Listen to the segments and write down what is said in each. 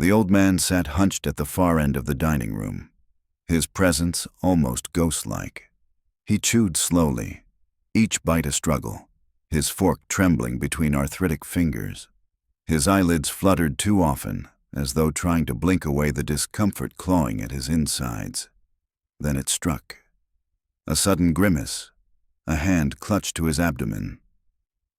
The old man sat hunched at the far end of the dining room, his presence almost ghost-like. He chewed slowly, each bite a struggle, his fork trembling between arthritic fingers. His eyelids fluttered too often, as though trying to blink away the discomfort clawing at his insides. Then it struck. A sudden grimace, a hand clutched to his abdomen.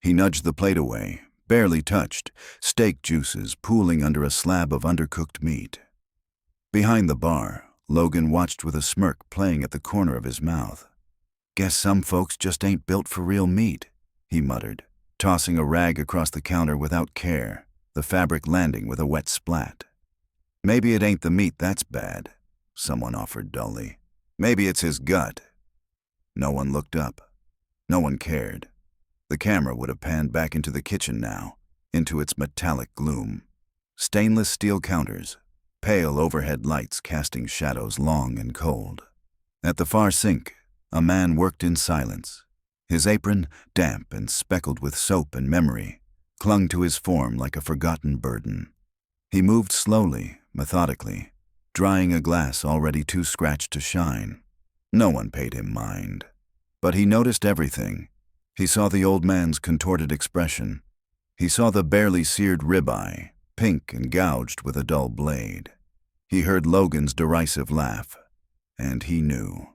He nudged the plate away, barely touched, steak juices pooling under a slab of undercooked meat. Behind the bar, Logan watched with a smirk playing at the corner of his mouth. "Guess some folks just ain't built for real meat," he muttered, tossing a rag across the counter without care, the fabric landing with a wet splat. "Maybe it ain't the meat that's bad," someone offered dully. "Maybe it's his gut." No one looked up. No one cared. The camera would have panned back into the kitchen now, into its metallic gloom. Stainless steel counters, pale overhead lights casting shadows long and cold. At the far sink, a man worked in silence. His apron, damp and speckled with soap and memory, clung to his form like a forgotten burden. He moved slowly, methodically, drying a glass already too scratched to shine. No one paid him mind. But he noticed everything. He saw the old man's contorted expression. He saw the barely seared ribeye, pink and gouged with a dull blade. He heard Logan's derisive laugh, and he knew.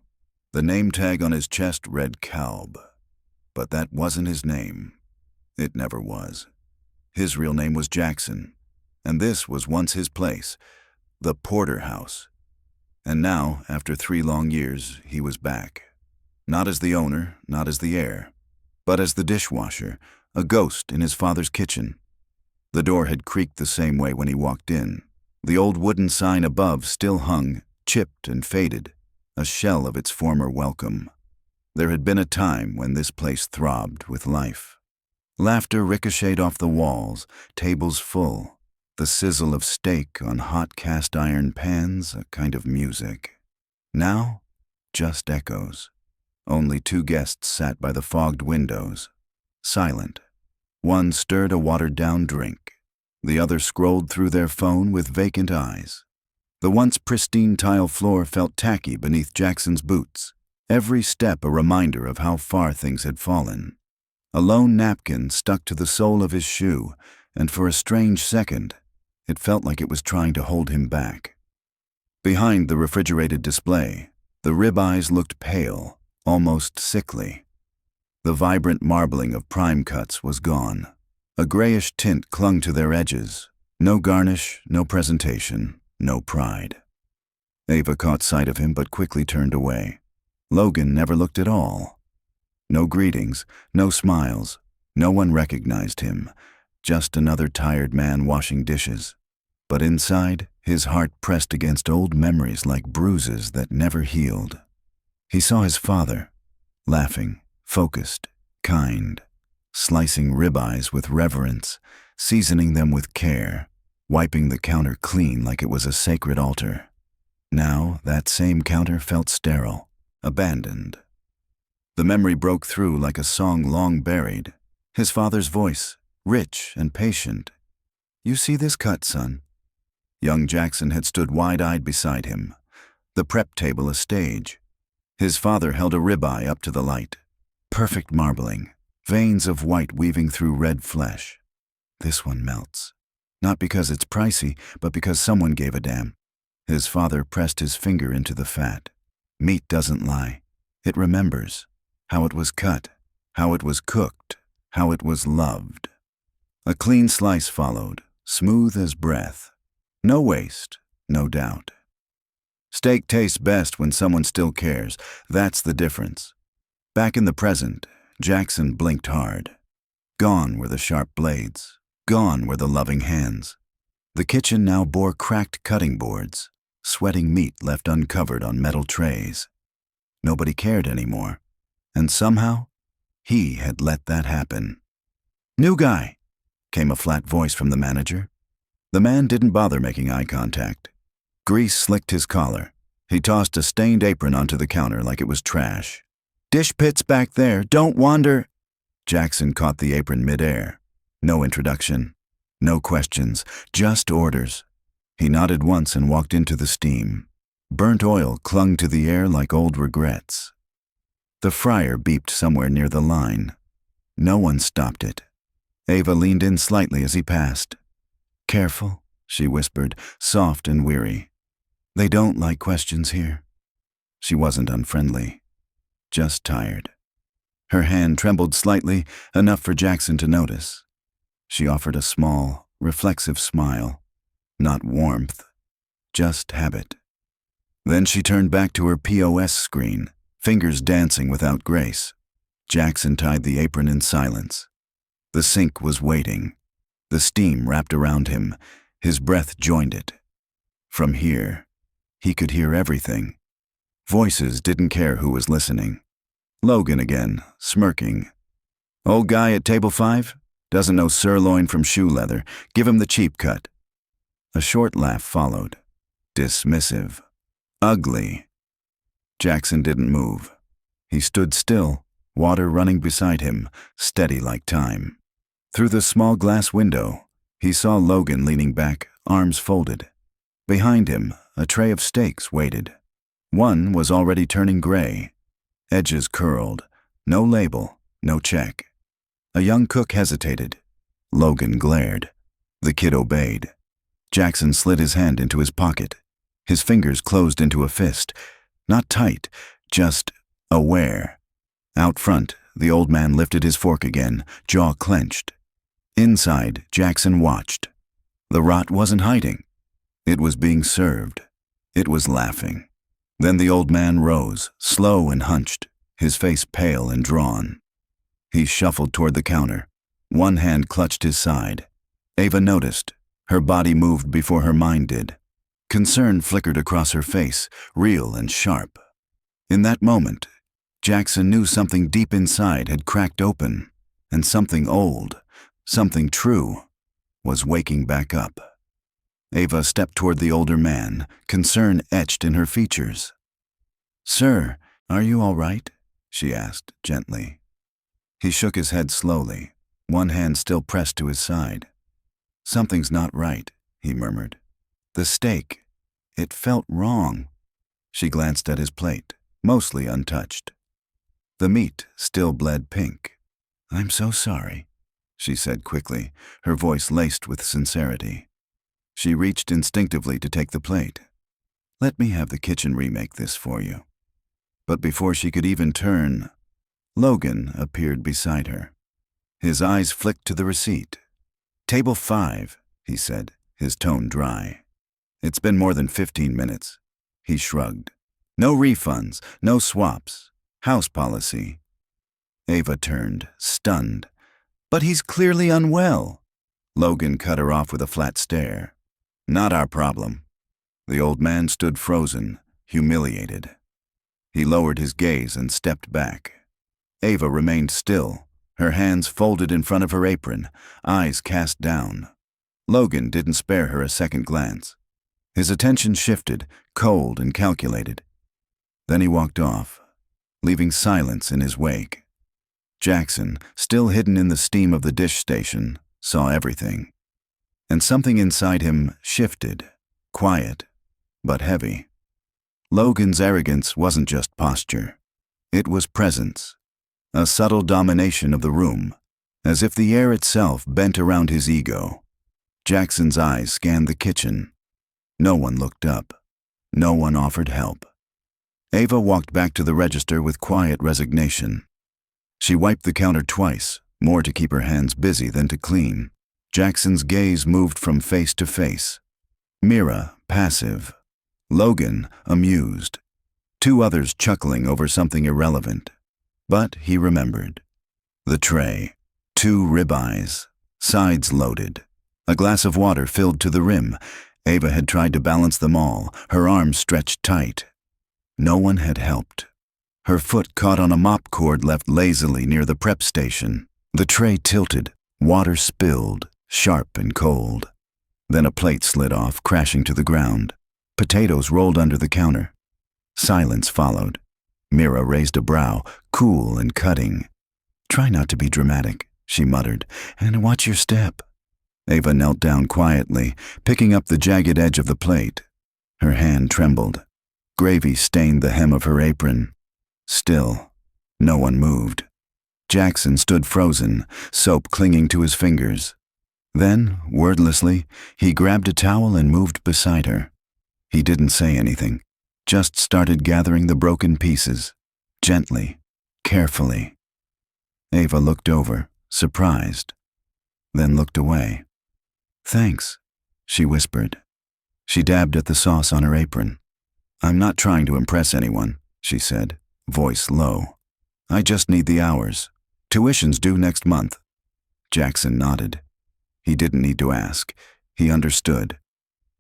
The name tag on his chest read Kalb. But that wasn't his name. It never was. His real name was Jackson, and this was once his place, the Porterhouse. And now, after 3 long years, he was back. Not as the owner, not as the heir, but as the dishwasher, a ghost in his father's kitchen. The door had creaked the same way when he walked in. The old wooden sign above still hung, chipped and faded, a shell of its former welcome. There had been a time when this place throbbed with life. Laughter ricocheted off the walls, tables full, the sizzle of steak on hot cast iron pans a kind of music. Now, just echoes. Only 2 guests sat by the fogged windows, silent. One stirred a watered-down drink. The other scrolled through their phone with vacant eyes. The once pristine tile floor felt tacky beneath Jackson's boots, every step a reminder of how far things had fallen. A lone napkin stuck to the sole of his shoe, and for a strange second, it felt like it was trying to hold him back. Behind the refrigerated display, the ribeyes looked pale, almost sickly. The vibrant marbling of prime cuts was gone. A grayish tint clung to their edges. No garnish, no presentation, no pride. Ava caught sight of him but quickly turned away. Logan never looked at all. No greetings, no smiles. No one recognized him. Just another tired man washing dishes. But inside, his heart pressed against old memories like bruises that never healed. He saw his father, laughing, focused, kind, slicing ribeyes with reverence, seasoning them with care, wiping the counter clean like it was a sacred altar. Now that same counter felt sterile, abandoned. The memory broke through like a song long buried. His father's voice, rich and patient. "You see this cut, son?" Young Jackson had stood wide-eyed beside him, the prep table a stage. His father held a ribeye up to the light. Perfect marbling, veins of white weaving through red flesh. "This one melts. Not because it's pricey, but because someone gave a damn." His father pressed his finger into the fat. Meat doesn't lie. It remembers how it was cut, how it was cooked, how it was loved. A clean slice followed, smooth as breath. No waste, no doubt. Steak tastes best when someone still cares. That's the difference. Back in the present, Jackson blinked hard. Gone were the sharp blades. Gone were the loving hands. The kitchen now bore cracked cutting boards, sweating meat left uncovered on metal trays. Nobody cared anymore. And somehow, he had let that happen. "New guy," came a flat voice from the manager. The man didn't bother making eye contact. Grease slicked his collar. He tossed a stained apron onto the counter like it was trash. "Dish pit's back there, don't wander." Jackson caught the apron midair. No introduction, no questions, just orders. He nodded once and walked into the steam. Burnt oil clung to the air like old regrets. The fryer beeped somewhere near the line. No one stopped it. Ava leaned in slightly as he passed. "Careful," she whispered, soft and weary. "They don't like questions here." She wasn't unfriendly, just tired. Her hand trembled slightly, enough for Jackson to notice. She offered a small, reflexive smile. Not warmth, just habit. Then she turned back to her POS screen, fingers dancing without grace. Jackson tied the apron in silence. The sink was waiting. The steam wrapped around him. His breath joined it. From here, he could hear everything. Voices didn't care who was listening. Logan again, smirking. "Old guy at table 5? Doesn't know sirloin from shoe leather. Give him the cheap cut." A short laugh followed. Dismissive. Ugly. Jackson didn't move. He stood still, water running beside him, steady like time. Through the small glass window, he saw Logan leaning back, arms folded. Behind him, a tray of steaks waited. One was already turning gray. Edges curled. No label, no check. A young cook hesitated. Logan glared. The kid obeyed. Jackson slid his hand into his pocket. His fingers closed into a fist. Not tight, just aware. Out front, the old man lifted his fork again, jaw clenched. Inside, Jackson watched. The rot wasn't hiding. It was being served. It was laughing. Then the old man rose, slow and hunched, his face pale and drawn. He shuffled toward the counter. One hand clutched his side. Ava noticed. Her body moved before her mind did. Concern flickered across her face, real and sharp. In that moment, Jackson knew something deep inside had cracked open, and something old, something true, was waking back up. Ava stepped toward the older man, concern etched in her features. "Sir, are you all right?" she asked gently. He shook his head slowly, one hand still pressed to his side. "Something's not right," he murmured. "The steak, it felt wrong." She glanced at his plate, mostly untouched. The meat still bled pink. "I'm so sorry," she said quickly, her voice laced with sincerity. She reached instinctively to take the plate. "Let me have the kitchen remake this for you." But before she could even turn, Logan appeared beside her. His eyes flicked to the receipt. "Table 5, he said, his tone dry. "It's been more than 15 minutes. He shrugged. "No refunds, no swaps. House policy." Ava turned, stunned. "But he's clearly unwell." Logan cut her off with a flat stare. "Not our problem." The old man stood frozen, humiliated. He lowered his gaze and stepped back. Ava remained still, her hands folded in front of her apron, eyes cast down. Logan didn't spare her a second glance. His attention shifted, cold and calculated. Then he walked off, leaving silence in his wake. Jackson, still hidden in the steam of the dish station, saw everything. And something inside him shifted, quiet, but heavy. Logan's arrogance wasn't just posture. It was presence, a subtle domination of the room, as if the air itself bent around his ego. Jackson's eyes scanned the kitchen. No one looked up. No one offered help. Ava walked back to the register with quiet resignation. She wiped the counter twice, more to keep her hands busy than to clean. Jackson's gaze moved from face to face. Mira, passive. Logan, amused. Two others chuckling over something irrelevant. But he remembered. The tray. 2 ribeyes. Sides loaded. A glass of water filled to the rim. Ava had tried to balance them all, her arms stretched tight. No one had helped. Her foot caught on a mop cord left lazily near the prep station. The tray tilted, water spilled, sharp and cold. Then a plate slid off, crashing to the ground. Potatoes rolled under the counter. Silence followed. Mira raised a brow, cool and cutting. "Try not to be dramatic," she muttered, "and watch your step." Ava knelt down quietly, picking up the jagged edge of the plate. Her hand trembled. Gravy stained the hem of her apron. Still, no one moved. Jackson stood frozen, soap clinging to his fingers. Then, wordlessly, he grabbed a towel and moved beside her. He didn't say anything, just started gathering the broken pieces, gently, carefully. Ava looked over, surprised, then looked away. "Thanks," she whispered. She dabbed at the sauce on her apron. "I'm not trying to impress anyone," she said, voice low. "I just need the hours. Tuition's due next month." Jackson nodded. He didn't need to ask. He understood.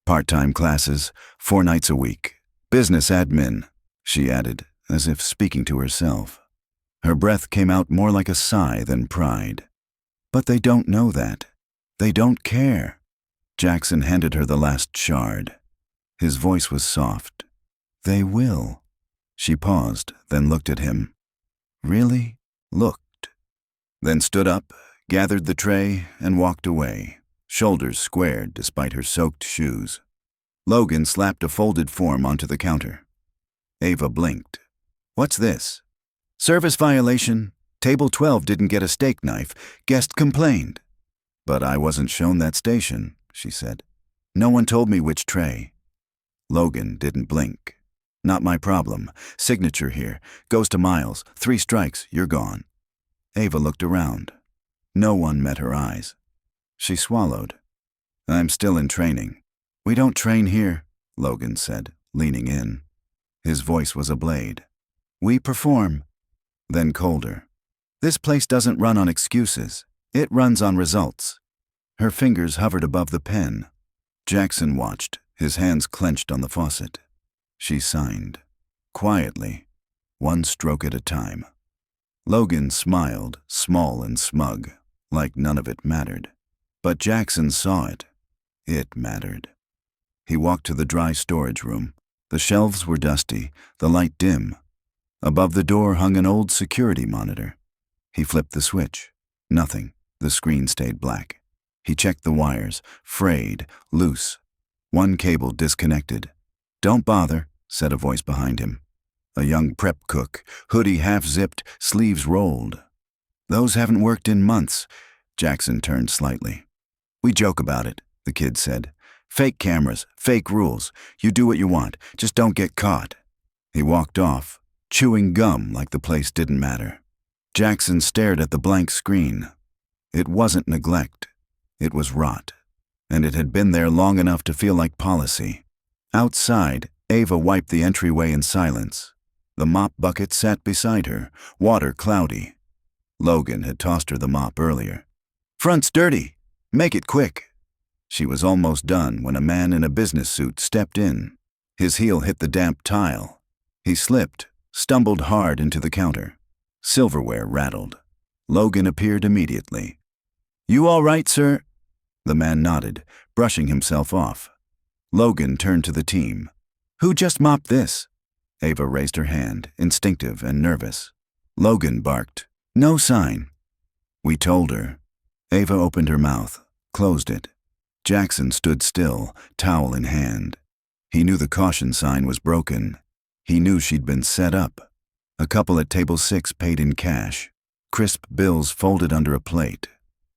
"Part-time classes, 4 nights a week. Business admin," she added, as if speaking to herself. Her breath came out more like a sigh than pride. "But they don't know that. They don't care." Jackson handed her the last shard. His voice was soft. "They will." She paused, then looked at him. Really? Looked. Then stood up, gathered the tray, and walked away, shoulders squared despite her soaked shoes. Logan slapped a folded form onto the counter. Ava blinked. "What's this?" "Service violation. Table 12 didn't get a steak knife. Guest complained." "But I wasn't shown that station," she said. "No one told me which tray." Logan didn't blink. "Not my problem. Signature here. Goes to Miles. 3 strikes, you're gone." Ava looked around. No one met her eyes. She swallowed. "I'm still in training." "We don't train here," Logan said, leaning in. His voice was a blade. "We perform." Then colder. "This place doesn't run on excuses. It runs on results." Her fingers hovered above the pen. Jackson watched, his hands clenched on the faucet. She signed. Quietly, one stroke at a time. Logan smiled, small and smug, like none of it mattered. But Jackson saw it. It mattered. He walked to the dry storage room. The shelves were dusty, the light dim. Above the door hung an old security monitor. He flipped the switch. Nothing. The screen stayed black. He checked the wires, frayed, loose. One cable disconnected. "Don't bother," said a voice behind him. A young prep cook, hoodie half-zipped, sleeves rolled. "Those haven't worked in months." Jackson turned slightly. "We joke about it," the kid said. "Fake cameras, fake rules. You do what you want, just don't get caught." He walked off, chewing gum like the place didn't matter. Jackson stared at the blank screen. It wasn't neglect. It was rot. And it had been there long enough to feel like policy. Outside, Ava wiped the entryway in silence. The mop bucket sat beside her, water cloudy. Logan had tossed her the mop earlier. "Front's dirty. Make it quick." She was almost done when a man in a business suit stepped in. His heel hit the damp tile. He slipped, stumbled hard into the counter. Silverware rattled. Logan appeared immediately. "You all right, sir?" The man nodded, brushing himself off. Logan turned to the team. "Who just mopped this?" Ava raised her hand, instinctive and nervous. Logan barked, "No sign." "We told her." Ava opened her mouth, closed it. Jackson stood still, towel in hand. He knew the caution sign was broken. He knew she'd been set up. A couple at table 6 paid in cash. Crisp bills folded under a plate.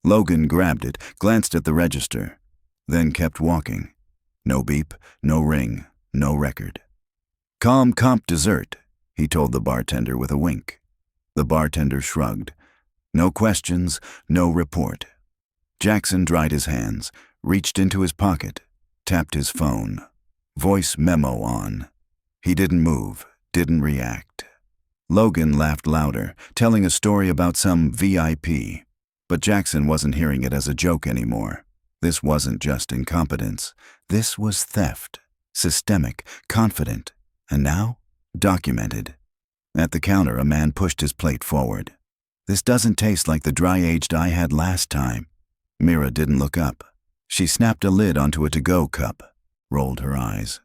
Logan grabbed it, glanced at the register, then kept walking. No beep, no ring, no record. "Calm comp dessert," he told the bartender with a wink. The bartender shrugged. No questions, no report. Jackson dried his hands, reached into his pocket, tapped his phone. Voice memo on. He didn't move, didn't react. Logan laughed louder, telling a story about some VIP. But Jackson wasn't hearing it as a joke anymore. This wasn't just incompetence. This was theft. Systemic, confident, and now documented. At the counter, a man pushed his plate forward. "This doesn't taste like the dry-aged I had last time." Mira didn't look up. She snapped a lid onto a to-go cup, rolled her eyes.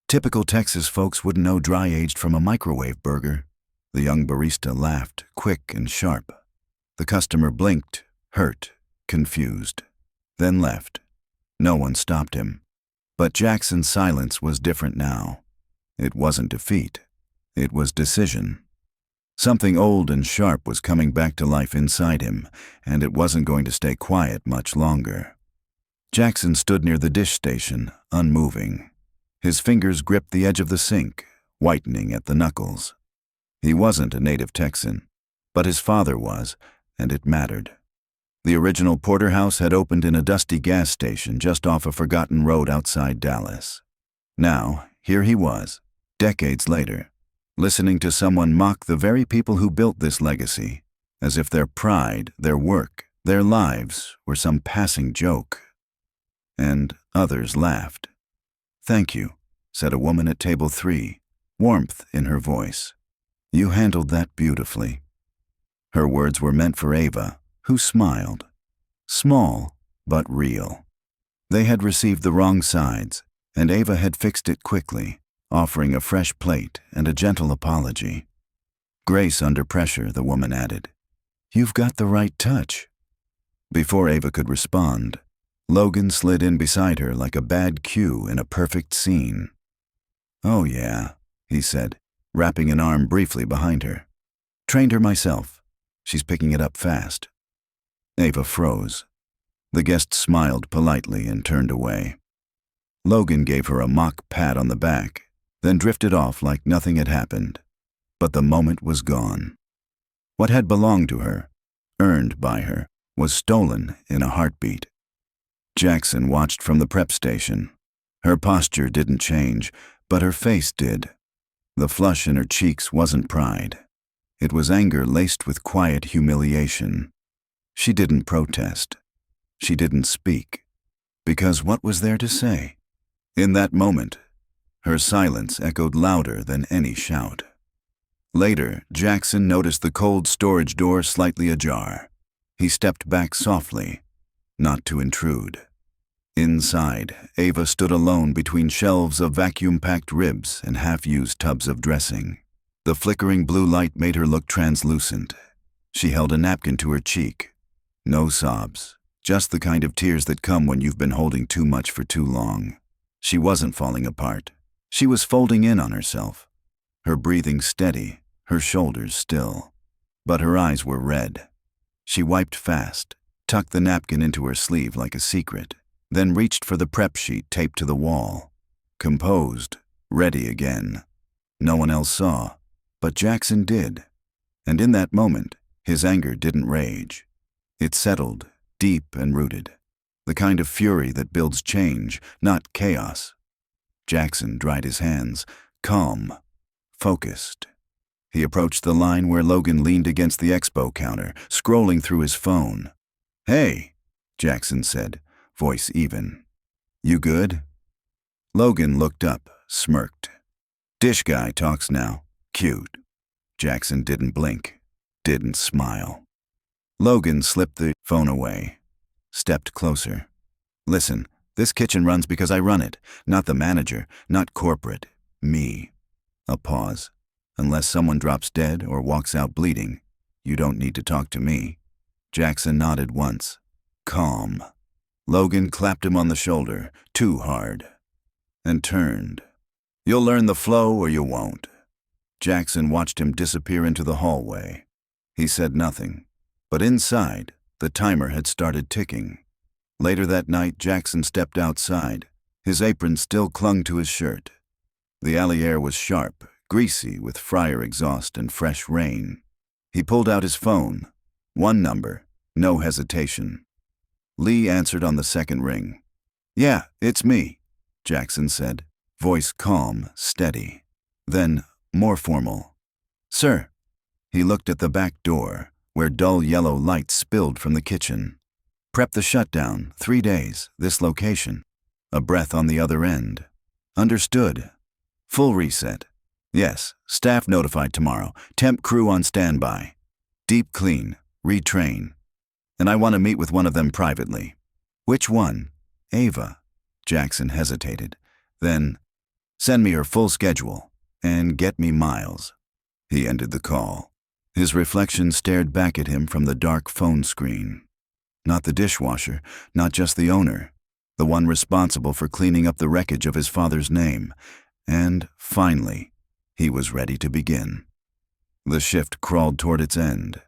Typical Texas folks wouldn't know dry-aged from a microwave burger. The young barista laughed, quick and sharp. The customer blinked, hurt, confused. then left. No one stopped him. But Jackson's silence was different now. It wasn't defeat. It was decision. Something old and sharp was coming back to life inside him, and it wasn't going to stay quiet much longer. Jackson stood near the dish station, unmoving. His fingers gripped the edge of the sink, whitening at the knuckles. He wasn't a native Texan, but his father was, and it mattered. The original porterhouse had opened in a dusty gas station just off a forgotten road outside Dallas. Now, here he was, decades later, listening to someone mock the very people who built this legacy, as if their pride, their work, their lives were some passing joke. And others laughed. "Thank you," said a woman at table 3, warmth in her voice. "You handled that beautifully." Her words were meant for Ava, who smiled. Small, but real. They had received the wrong sides, and Ava had fixed it quickly, offering a fresh plate and a gentle apology. "Grace under pressure," the woman added. "You've got the right touch." Before Ava could respond, Logan slid in beside her like a bad cue in a perfect scene. "Oh yeah," he said, wrapping an arm briefly behind her. "Trained her myself. She's picking it up fast." Ava froze. The guest smiled politely and turned away. Logan gave her a mock pat on the back, then drifted off like nothing had happened. But the moment was gone. What had belonged to her, earned by her, was stolen in a heartbeat. Jackson watched from the prep station. Her posture didn't change, but her face did. The flush in her cheeks wasn't pride. It was anger laced with quiet humiliation. She didn't protest. She didn't speak. Because what was there to say? In that moment, her silence echoed louder than any shout. Later, Jackson noticed the cold storage door slightly ajar. He stepped back softly, not to intrude. Inside, Ava stood alone between shelves of vacuum-packed ribs and half-used tubs of dressing. The flickering blue light made her look translucent. She held a napkin to her cheek. No sobs, just the kind of tears that come when you've been holding too much for too long. She wasn't falling apart. She was folding in on herself, her breathing steady, her shoulders still. But her eyes were red. She wiped fast, tucked the napkin into her sleeve like a secret, then reached for the prep sheet taped to the wall. Composed, ready again. No one else saw, but Jackson did. And in that moment, his anger didn't rage. It settled, deep and rooted. The kind of fury that builds change, not chaos. Jackson dried his hands, calm, focused. He approached the line where Logan leaned against the expo counter, scrolling through his phone. "Hey," Jackson said, voice even. "You good?" Logan looked up, smirked. "Dish guy talks now. Cute." Jackson didn't blink, didn't smile. Logan slipped the phone away, stepped closer. "Listen, this kitchen runs because I run it, not the manager, not corporate, me." A pause. "Unless someone drops dead or walks out bleeding, you don't need to talk to me." Jackson nodded once. Calm. Logan clapped him on the shoulder, too hard, and turned. "You'll learn the flow or you won't." Jackson watched him disappear into the hallway. He said nothing, but inside, the timer had started ticking. Later that night, Jackson stepped outside. His apron still clung to his shirt. The alley air was sharp, greasy with fryer exhaust and fresh rain. He pulled out his phone. One number, no hesitation. Lee answered on the second ring. "Yeah, it's me," Jackson said, voice calm, steady. Then, more formal. "Sir." He looked at the back door, where dull yellow light spilled from the kitchen. "Prep the shutdown, 3 days, this location." A breath on the other end. "Understood." "Full reset." "Yes, staff notified tomorrow, temp crew on standby. Deep clean, retrain. And I want to meet with one of them privately." "Which one?" "Ava." Jackson hesitated. Then, "Send me her full schedule, and get me Miles." He ended the call. His reflection stared back at him from the dark phone screen. Not the dishwasher, not just the owner, the one responsible for cleaning up the wreckage of his father's name. And, finally, he was ready to begin. The shift crawled toward its end.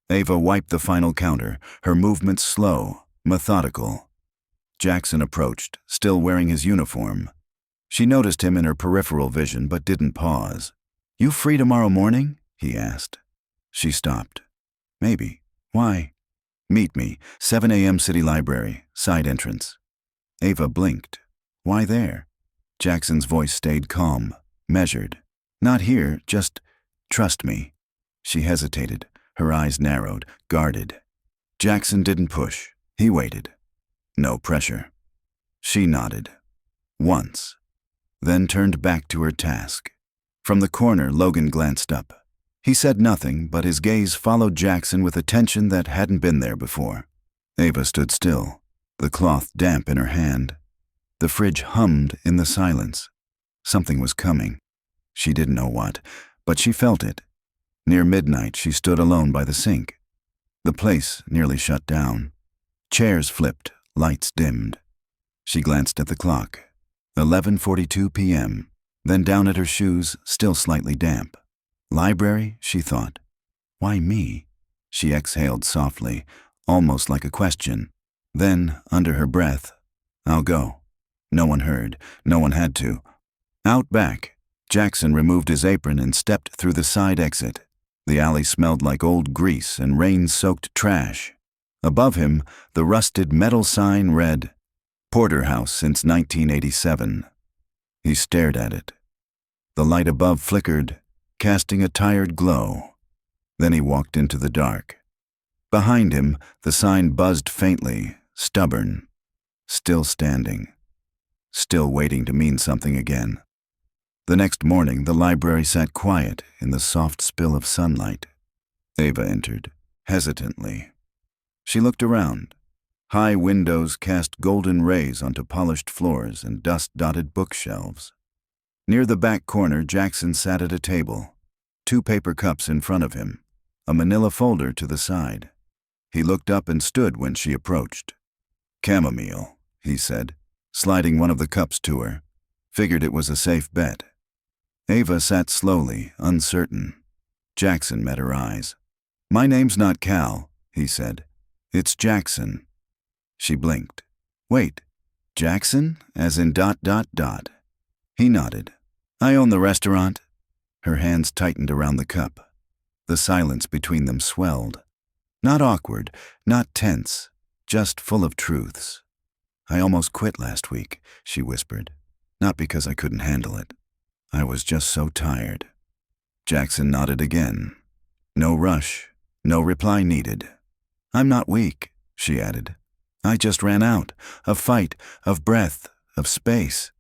Ava wiped the final counter, her movements slow, methodical. Jackson approached, still wearing his uniform. She noticed him in her peripheral vision but didn't pause. "You free tomorrow morning?" he asked. She stopped. "Maybe. Why?" "Meet me, 7 a.m. City Library, side entrance." Ava blinked. "Why there?" Jackson's voice stayed calm, measured. "Not here, just trust me." She hesitated, her eyes narrowed, guarded. Jackson didn't push. He waited. No pressure. She nodded. Once. Then turned back to her task. From the corner, Logan glanced up. He said nothing, but his gaze followed Jackson with attention that hadn't been there before. Ava stood still, the cloth damp in her hand. The fridge hummed in the silence. Something was coming. She didn't know what, but she felt it. Near midnight, she stood alone by the sink. The place nearly shut down. Chairs flipped, lights dimmed. She glanced at the clock. 11:42 p.m., then down at her shoes, still slightly damp. Library, she thought. Why me? She exhaled softly, almost like a question. Then, under her breath, I'll go. No one heard. No one had to. Out back, Jackson removed his apron and stepped through the side exit. The alley smelled like old grease and rain-soaked trash. Above him, the rusted metal sign read, "Porterhouse since 1987. He stared at it. The light above flickered, casting a tired glow. Then he walked into the dark. Behind him, the sign buzzed faintly, stubborn, still standing, still waiting to mean something again. The next morning, the library sat quiet in the soft spill of sunlight. Ava entered, hesitantly. She looked around. High windows cast golden rays onto polished floors and dust-dotted bookshelves. Near the back corner, Jackson sat at a table, 2 paper cups in front of him, a manila folder to the side. He looked up and stood when she approached. "Chamomile," he said, sliding one of the cups to her. Figured it was a safe bet. Ava sat slowly, uncertain. Jackson met her eyes. "My name's not Cal," he said. "It's Jackson." She blinked. "Wait, Jackson, as in ... He nodded. "I own the restaurant." Her hands tightened around the cup. The silence between them swelled. Not awkward, not tense, just full of truths. "I almost quit last week," she whispered. "Not because I couldn't handle it. I was just so tired." Jackson nodded again. No rush, no reply needed. "I'm not weak," she added. "I just ran out, of fight, of breath, of space."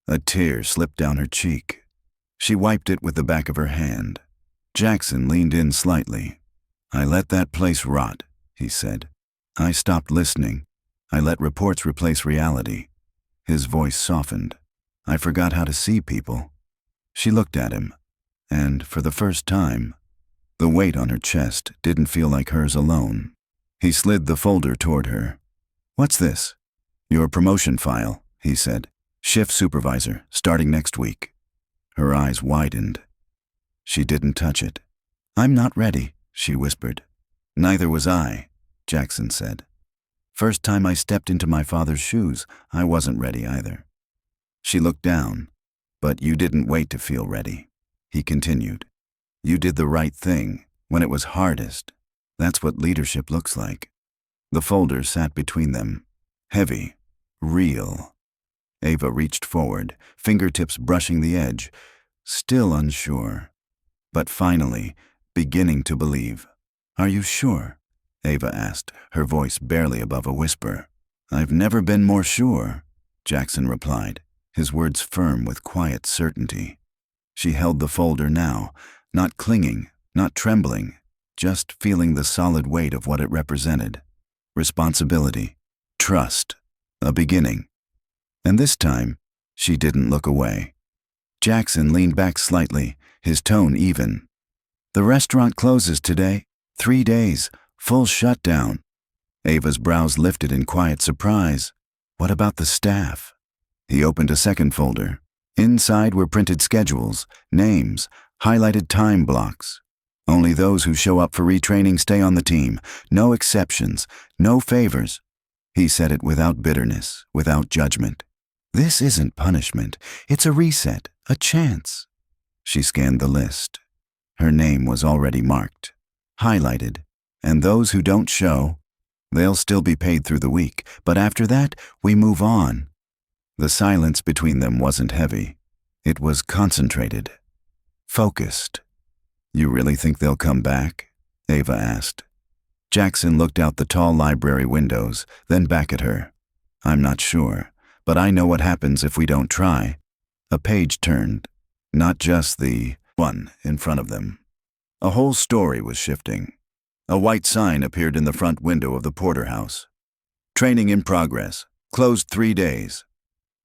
A tear slipped down her cheek. She wiped it with the back of her hand. Jackson leaned in slightly. "I let that place rot," he said. "I stopped listening. I let reports replace reality." His voice softened. "I forgot how to see people." She looked at him, and for the first time, the weight on her chest didn't feel like hers alone. He slid the folder toward her. "What's this?" "Your promotion file," he said. "Shift supervisor, starting next week." Her eyes widened. She didn't touch it. "I'm not ready," she whispered. "Neither was I," Jackson said. "First time I stepped into my father's shoes, I wasn't ready either." She looked down. "But you didn't wait to feel ready," he continued. "You did the right thing, when it was hardest. That's what leadership looks like." The folder sat between them, heavy, real. Ava reached forward, fingertips brushing the edge, still unsure, but finally beginning to believe. "Are you sure?" Ava asked, her voice barely above a whisper. "I've never been more sure," Jackson replied, his words firm with quiet certainty. She held the folder now, not clinging, not trembling, just feeling the solid weight of what it represented. Responsibility, trust, a beginning. And this time, she didn't look away. Jackson leaned back slightly, his tone even. "The restaurant closes today. 3 days, full shutdown." Ava's brows lifted in quiet surprise. What about the staff? He opened a second folder. Inside were printed schedules, names, highlighted time blocks. Only those who show up for retraining stay on the team. No exceptions, no favors. He said it without bitterness, without judgment. This isn't punishment. It's a reset, a chance. She scanned the list. Her name was already marked, highlighted, and those who don't show, they'll still be paid through the week, but after that, we move on. The silence between them wasn't heavy. It was concentrated, focused. You really think they'll come back? Ava asked. Jackson looked out the tall library windows, then back at her. I'm not sure, but I know what happens if we don't try. A page turned, not just the one in front of them. A whole story was shifting. A white sign appeared in the front window of the porterhouse. Training in progress, closed 3 days.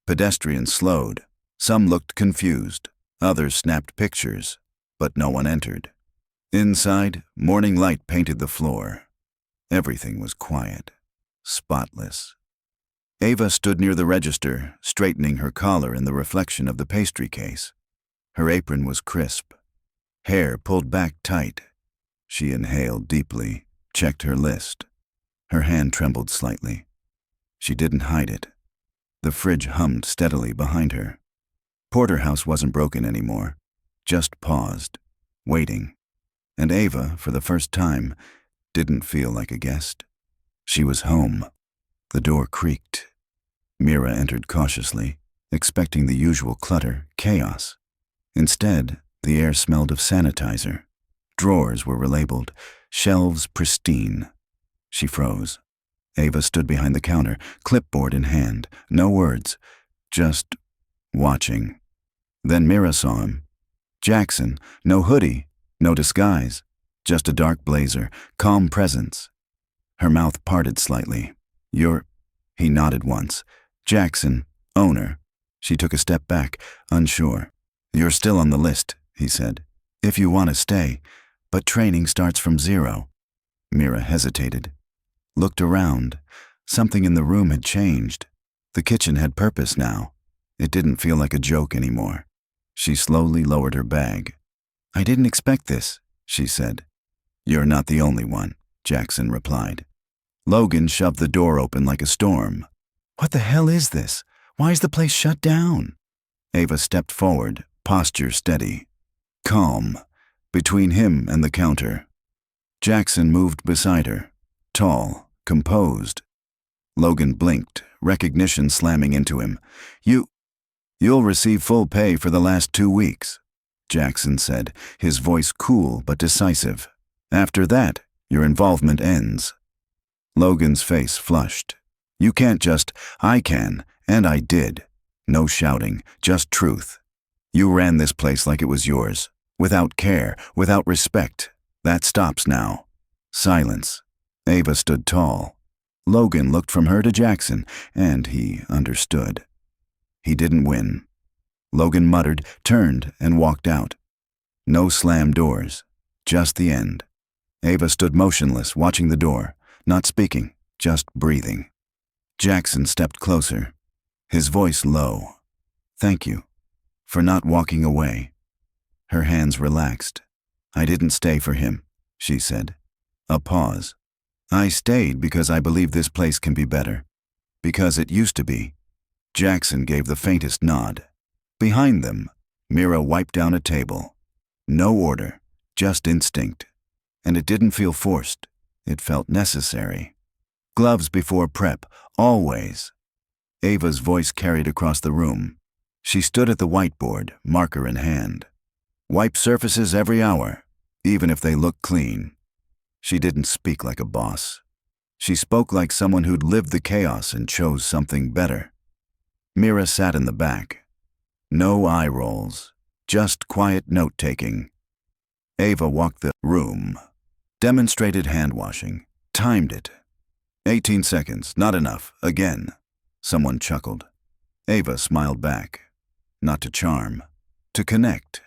Pedestrians slowed. Some looked confused. Others snapped pictures, but no one entered. Inside, morning light painted the floor. Everything was quiet, spotless. Ava stood near the register, straightening her collar in the reflection of the pastry case. Her apron was crisp, hair pulled back tight. She inhaled deeply, checked her list. Her hand trembled slightly. She didn't hide it. The fridge hummed steadily behind her. Porterhouse wasn't broken anymore, just paused, waiting. And Ava, for the first time, didn't feel like a guest. She was home. The door creaked. Mira entered cautiously, expecting the usual clutter, chaos. Instead, the air smelled of sanitizer. Drawers were relabeled, shelves pristine. She froze. Ava stood behind the counter, clipboard in hand, no words, just watching. Then Mira saw him. Jackson, no hoodie, no disguise, just a dark blazer, calm presence. Her mouth parted slightly. He nodded once. Jackson, owner. She took a step back, unsure. You're still on the list, he said. If you want to stay, but training starts from 0. Mira hesitated. Looked around. Something in the room had changed. The kitchen had purpose now. It didn't feel like a joke anymore. She slowly lowered her bag. I didn't expect this, she said. You're not the only one, Jackson replied. Logan shoved the door open like a storm. What the hell is this? Why is the place shut down? Ava stepped forward, posture steady. Calm, between him and the counter. Jackson moved beside her, tall, composed. Logan blinked, recognition slamming into him. You'll receive full pay for the last 2 weeks, Jackson said, his voice cool but decisive. After that, your involvement ends. Logan's face flushed. You can't just, I can, and I did. No shouting, just truth. You ran this place like it was yours, without care, without respect. That stops now. Silence. Ava stood tall. Logan looked from her to Jackson, and he understood. He didn't win. Logan muttered, turned, and walked out. No slammed doors, just the end. Ava stood motionless, watching the door, not speaking, just breathing. Jackson stepped closer, his voice low. Thank you for not walking away. Her hands relaxed. I didn't stay for him, she said. A pause. I stayed because I believe this place can be better. Because it used to be. Jackson gave the faintest nod. Behind them, Mira wiped down a table. No order, just instinct. And it didn't feel forced. It felt necessary. Gloves before prep, always. Ava's voice carried across the room. She stood at the whiteboard, marker in hand. Wipe surfaces every hour, even if they look clean. She didn't speak like a boss. She spoke like someone who'd lived the chaos and chose something better. Mira sat in the back. No eye rolls, just quiet note-taking. Ava walked the room, demonstrated hand-washing, timed it. 18 seconds, not enough, again. Someone chuckled. Ava smiled back. Not to charm, to connect.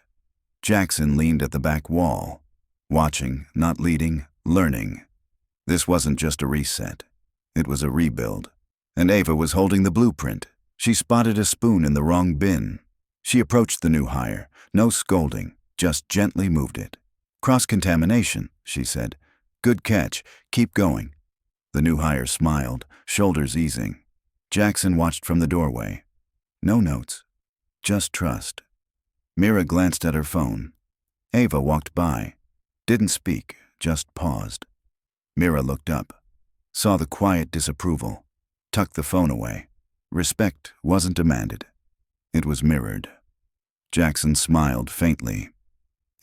Jackson leaned at the back wall, watching, not leading, learning. This wasn't just a reset. It was a rebuild. And Ava was holding the blueprint. She spotted a spoon in the wrong bin. She approached the new hire, no scolding, just gently moved it. "Cross-contamination," she said. "Good catch. Keep going." The new hire smiled, shoulders easing. Jackson watched from the doorway. No notes. Just trust. Mira glanced at her phone. Ava walked by. Didn't speak, just paused. Mira looked up. Saw the quiet disapproval. Tucked the phone away. Respect wasn't demanded. It was mirrored. Jackson smiled faintly.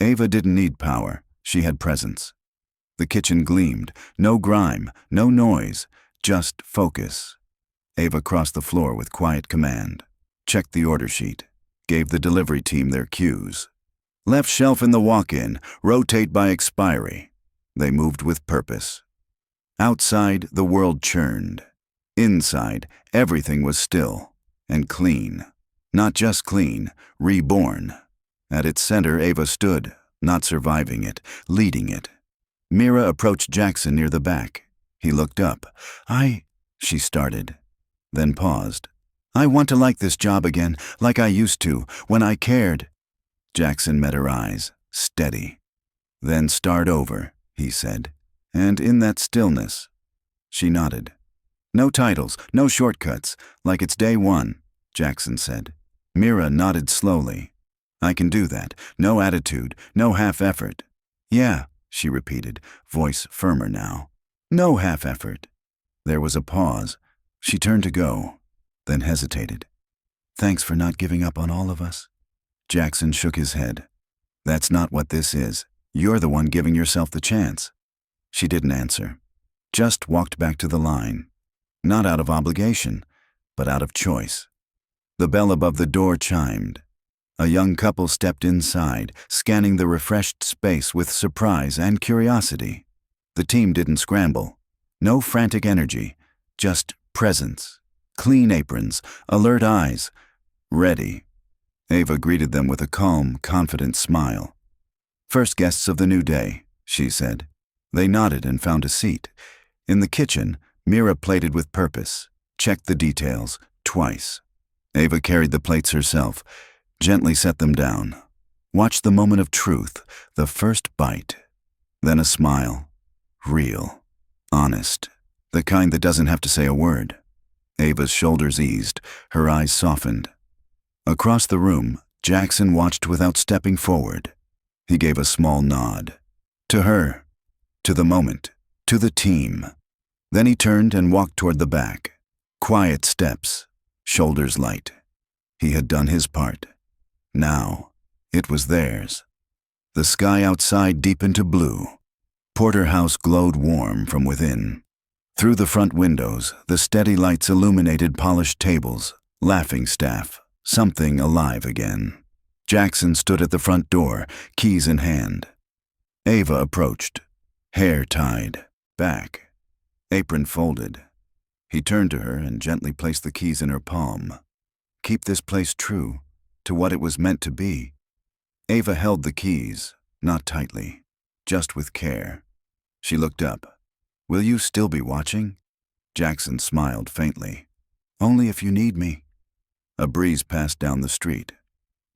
Ava didn't need power. She had presence. The kitchen gleamed. No grime, no noise, just focus. Ava crossed the floor with quiet command. Checked the order sheet. Gave the delivery team their cues. Left shelf in the walk-in, rotate by expiry. They moved with purpose. Outside, the world churned. Inside, everything was still and clean. Not just clean, reborn. At its center, Ava stood, not surviving it, leading it. Mira approached Jackson near the back. He looked up. She started, then paused. "I want to like this job again, like I used to, when I cared." Jackson met her eyes, steady. "Then start over," he said. And in that stillness, she nodded. "No titles, no shortcuts, like it's day one," Jackson said. Mira nodded slowly. "I can do that. No attitude, no half-effort." "Yeah," she repeated, voice firmer now. "No half-effort." There was a pause. She turned to go, then hesitated. "Thanks for not giving up on all of us." Jackson shook his head. "That's not what this is. You're the one giving yourself the chance." She didn't answer. Just walked back to the line. Not out of obligation, but out of choice. The bell above the door chimed. A young couple stepped inside, scanning the refreshed space with surprise and curiosity. The team didn't scramble. No frantic energy, just presence. Clean aprons, alert eyes, ready. Ava greeted them with a calm, confident smile. "First guests of the new day," she said. They nodded and found a seat. In the kitchen, Mira plated with purpose, checked the details, twice. Ava carried the plates herself, gently set them down. Watched the moment of truth, the first bite. Then a smile. Real. Honest. The kind that doesn't have to say a word. Ava's shoulders eased, her eyes softened. Across the room, Jackson watched without stepping forward. He gave a small nod. To her. To the moment. To the team. Then he turned and walked toward the back. Quiet steps. Shoulders light. He had done his part. Now, it was theirs. The sky outside deepened to blue. Porterhouse glowed warm from within. Through the front windows, the steady lights illuminated polished tables, laughing staff, something alive again. Jackson stood at the front door, keys in hand. Ava approached, hair tied, back, apron folded. He turned to her and gently placed the keys in her palm. Keep this place true to what it was meant to be. Ava held the keys, not tightly, just with care. She looked up. Will you still be watching? Jackson smiled faintly. Only if you need me. A breeze passed down the street.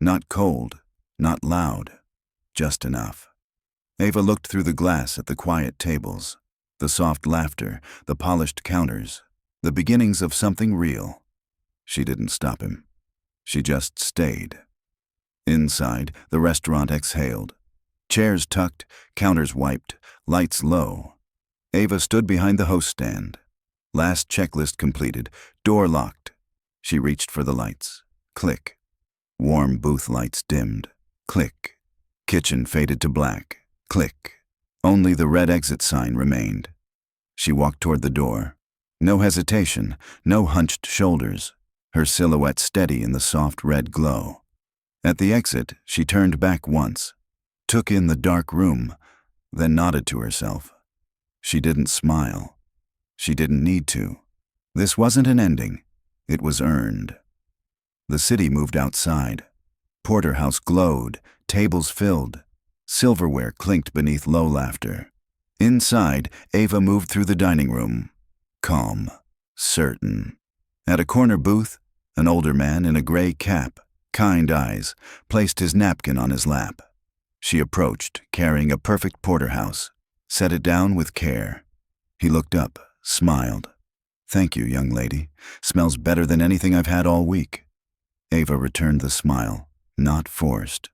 Not cold, not loud, just enough. Ava looked through the glass at the quiet tables, the soft laughter, the polished counters, the beginnings of something real. She didn't stop him. She just stayed. Inside, the restaurant exhaled. Chairs tucked, counters wiped, lights low. Ava stood behind the host stand. Last checklist completed, door locked. She reached for the lights. Click. Warm booth lights dimmed. Click. Kitchen faded to black. Click. Only the red exit sign remained. She walked toward the door. No hesitation, no hunched shoulders. Her silhouette steady in the soft red glow. At the exit, she turned back once, took in the dark room, then nodded to herself. She didn't smile. She didn't need to. This wasn't an ending. It was earned. The city moved outside. Porterhouse glowed, tables filled. Silverware clinked beneath low laughter. Inside, Ava moved through the dining room. calm, certain. At a corner booth, an older man in a gray cap, kind eyes, placed his napkin on his lap. She approached, carrying a perfect porterhouse, set it down with care. He looked up, smiled. "Thank you, young lady. Smells better than anything I've had all week." Ava returned the smile, not forced.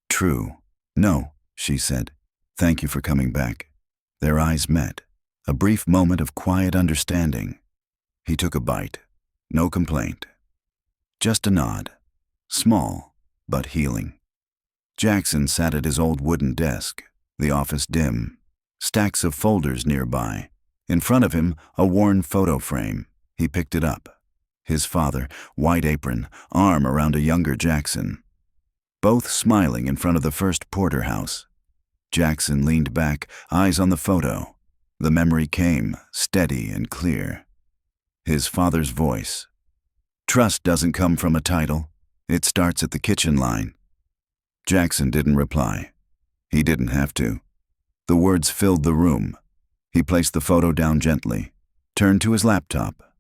"True. No," she said. "Thank you for coming back." Their eyes met, a brief moment of quiet understanding. He took a bite. No complaint. Just a nod. Small, but healing. Jackson sat at his old wooden desk, the office dim, stacks of folders nearby. In front of him, a worn photo frame. He picked it up. His father, white apron, arm around a younger Jackson. Both smiling in front of the first porterhouse. Jackson leaned back, eyes on the photo. The memory came, steady and clear. His father's voice. "Trust doesn't come from a title. It starts at the kitchen line." Jackson didn't reply. He didn't have to. The words filled the room. He placed the photo down gently, turned to his laptop,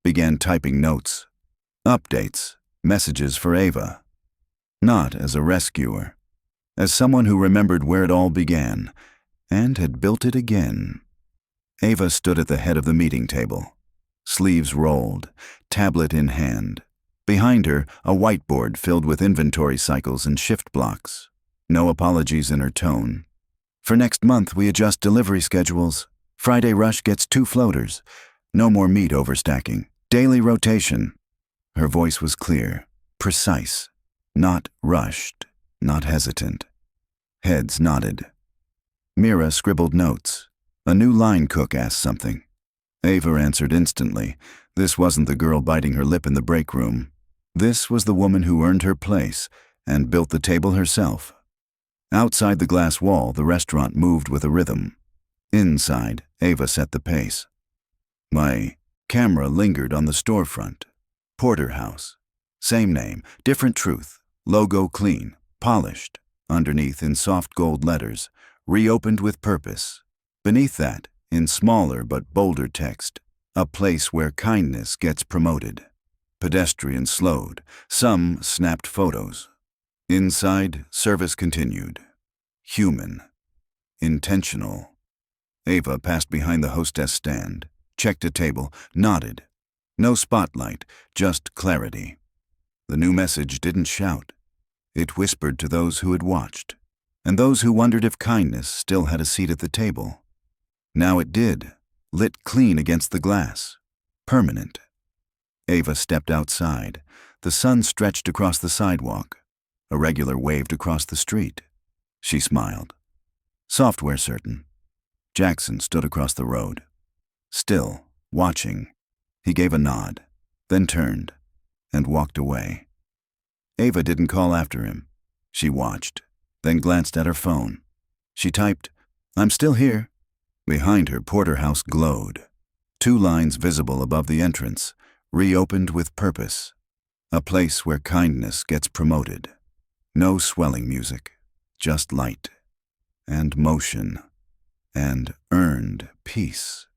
began typing notes, updates, messages for Ava. Not as a rescuer, as someone who remembered where it all began and had built it again. Ava stood at the head of the meeting table, sleeves rolled, tablet in hand. Behind her, a whiteboard filled with inventory cycles and shift blocks. No apologies in her tone. "For next month, we adjust delivery schedules. Friday rush gets 2 floaters. No more meat overstacking. Daily rotation." Her voice was clear, precise, not rushed, not hesitant. Heads nodded. Mira scribbled notes. A new line cook asked something. Ava answered instantly. This wasn't the girl biting her lip in the break room. This was the woman who earned her place and built the table herself. Outside the glass wall, the restaurant moved with a rhythm. Inside, Ava set the pace. My camera lingered on the storefront. Porterhouse. Same name, different truth. Logo clean, polished. Underneath, in soft gold letters, reopened with purpose. Beneath that, in smaller but bolder text, a place where kindness gets promoted. Pedestrians slowed. Some snapped photos. Inside, service continued. Human. Intentional. Ava passed behind the hostess stand, checked a table, nodded. No spotlight, just clarity. The new message didn't shout. It whispered to those who had watched, and those who wondered if kindness still had a seat at the table. Now it did, lit clean against the glass. Permanent. Ava stepped outside. The sun stretched across the sidewalk. A regular waved across the street. She smiled. Software certain. Jackson stood across the road. Still, watching. He gave a nod, then turned, and walked away. Ava didn't call after him. She watched, then glanced at her phone. She typed, "I'm still here." Behind her, Porterhouse glowed. 2 lines visible above the entrance, reopened with purpose. A place where kindness gets promoted. No swelling music, just light, and motion, and earned peace.